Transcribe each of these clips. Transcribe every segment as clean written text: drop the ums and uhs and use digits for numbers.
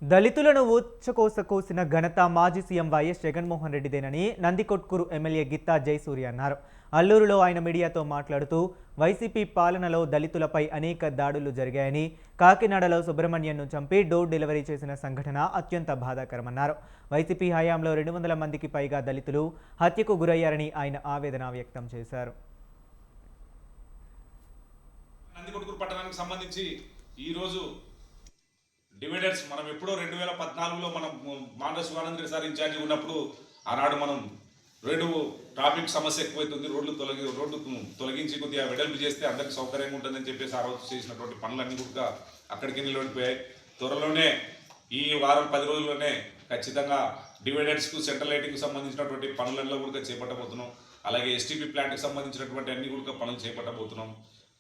దళితులను ఊచకోస ఘనత మాజీ సీఎం వైఎస్ జగన్మోహన్ రెడ్డిదేనని నందికొట్కూరు ఎమ్మెల్యే గిత్తా జయసూర్య అన్నారు. అల్లూరులో ఆయన మీడియాతో మాట్లాడుతూ వైసీపీ పాలనలో దళితులపై అనేక దాడులు జరిగాయని, కాకినాడలో సుబ్రహ్మణ్యంను చంపి డోర్ డెలివరీ చేసిన సంఘటన అత్యంత బాధాకరమన్నారు. వైసీపీ హయాంలో 200 మందికి పైగా దళితులు హత్యకు గురయ్యారని ఆయన ఆవేదన వ్యక్తం చేశారు. నందికొట్కూరు పట్టణానికి సంబంధించి ఈరోజు డివైడర్స్ మనం ఎప్పుడో 2014లో మనం మాండ్ర శివానందరెడ్డి సార్ ఇన్ఛార్జి ఉన్నప్పుడు ఆనాడు మనం ట్రాఫిక్ సమస్య ఎక్కువైతుంది, రోడ్లు తొలగించి కొద్దిగా వెడల్పు చేస్తే అందరికి సౌకర్యంగా ఉంటుందని చెప్పేసి ఆ రోజు చేసినటువంటి పనులన్నీ కూడా అక్కడికి నిలబడిపోయాయి. త్వరలోనే ఈ వారం 10 రోజుల్లోనే ఖచ్చితంగా డివైడర్స్కు సెంట్రల్ లైటింగ్కి సంబంధించినటువంటి పనులలో కూడా చేపట్టబోతున్నాం. అలాగే ఎస్టీపీ ప్లాంట్కి సంబంధించినటువంటి అన్ని కూడా పనులు చేపట్టబోతున్నాం.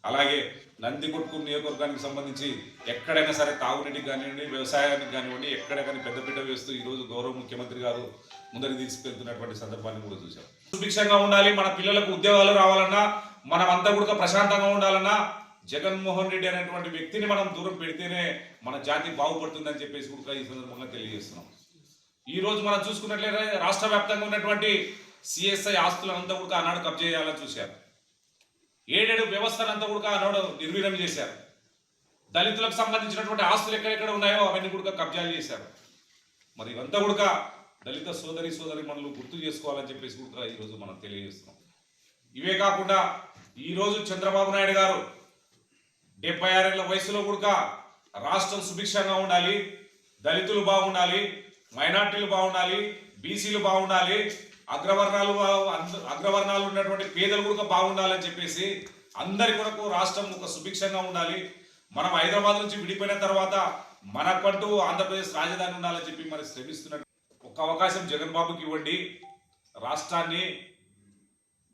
అలాగే నందికొట్కూరు నియోజకవర్గానికి సంబంధించి ఎక్కడైనా సరే తాగునీటికి కానివ్వండి, వ్యవసాయానికి కానివ్వండి, ఎక్కడ కానీ పెద్దపీట వేస్తూ ఈరోజు గౌరవ ముఖ్యమంత్రి గారు ముందరికి తీసుకెళ్తున్నటువంటి సందర్భాన్ని కూడా చూశాం. సుభిక్షంగా ఉండాలి, మన పిల్లలకు ఉద్యోగాలు రావాలన్నా, మనమంతా కూడా ప్రశాంతంగా ఉండాలన్నా జగన్మోహన్ రెడ్డి అనేటువంటి వ్యక్తిని మనం దూరం పెడితేనే మన జాతి బాగుపడుతుందని చెప్పేసి కూడా ఈ సందర్భంగా తెలియజేస్తున్నాం. ఈ రోజు మనం చూసుకున్నట్లయితే రాష్ట్ర వ్యాప్తంగా ఉన్నటువంటి సిఎస్ఐ ఆస్తులంతా కూడా ఆనాడు కబ్జా చేయాలని చూశారు. 7 వ్యవస్థనంతా కూడా ఆనాడు నిర్వీర్యం చేశారు. దళితులకు సంబంధించినటువంటి ఆస్తులు ఎక్కడెక్కడ ఉన్నాయో అవన్నీ కూడా కబ్జాలు చేశారు. మరి ఇవంతా కూడా దళిత సోదరి మనలు గుర్తు చేసుకోవాలని చెప్పేసి కూడా ఈరోజు మనం తెలియజేస్తున్నాం. ఇవే కాకుండా ఈరోజు చంద్రబాబు నాయుడు గారు 76 ఏళ్ల వయసులో కూడా రాష్ట్రం సుభిక్షంగా ఉండాలి, దళితులు బాగుండాలి, మైనార్టీలు బాగుండాలి, బీసీలు బాగుండాలి, అగ్రవర్ణాలు ఉన్నటువంటి పేదలు కూడా బాగుండాలని చెప్పేసి అందరి కొరకు రాష్ట్రం ఒక సుభిక్షంగా ఉండాలి, మనం హైదరాబాద్ నుంచి విడిపోయిన తర్వాత మనకంటూ ఆంధ్రప్రదేశ్ రాజధాని ఉండాలని చెప్పి మరి శ్రమిస్తున్నట్టు ఒక అవకాశం జగన్ బాబుకి ఇవ్వండి, రాష్ట్రాన్ని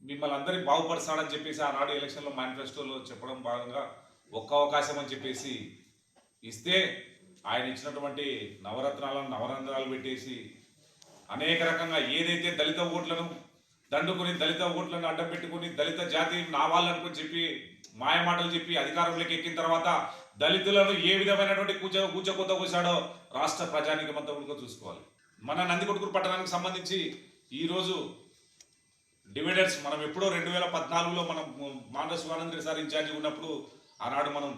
మిమ్మల్ని అందరికీ బాగుపరుస్తాడని చెప్పేసి ఆనాడు ఎలక్షన్లో మేనిఫెస్టోలో చెప్పడం భాగంగా ఒక్క అవకాశం అని చెప్పేసి ఇస్తే ఆయన ఇచ్చినటువంటి నవరంధ్రాలు పెట్టేసి అనేక రకంగా ఏదైతే దళిత ఓట్లను దండుకొని, దళిత ఓట్లను అడ్డం పెట్టుకుని, దళిత జాతి నా వాళ్ళనుకుని చెప్పి మాయమాటలు చెప్పి అధికారంలోకి ఎక్కిన తర్వాత దళితులను ఏ విధమైనటువంటి కూచకొత్త కూశాడో రాష్ట్ర ప్రజానికం అంతా కూడా చూసుకోవాలి. మన నందికొట్కూరు పట్టణానికి సంబంధించి ఈరోజు డివైడర్స్ మనం ఎప్పుడో 2014లో మనం మాండ్ర శివానందరెడ్డి సార్ ఇన్ఛార్జి ఉన్నప్పుడు ఆనాడు మనం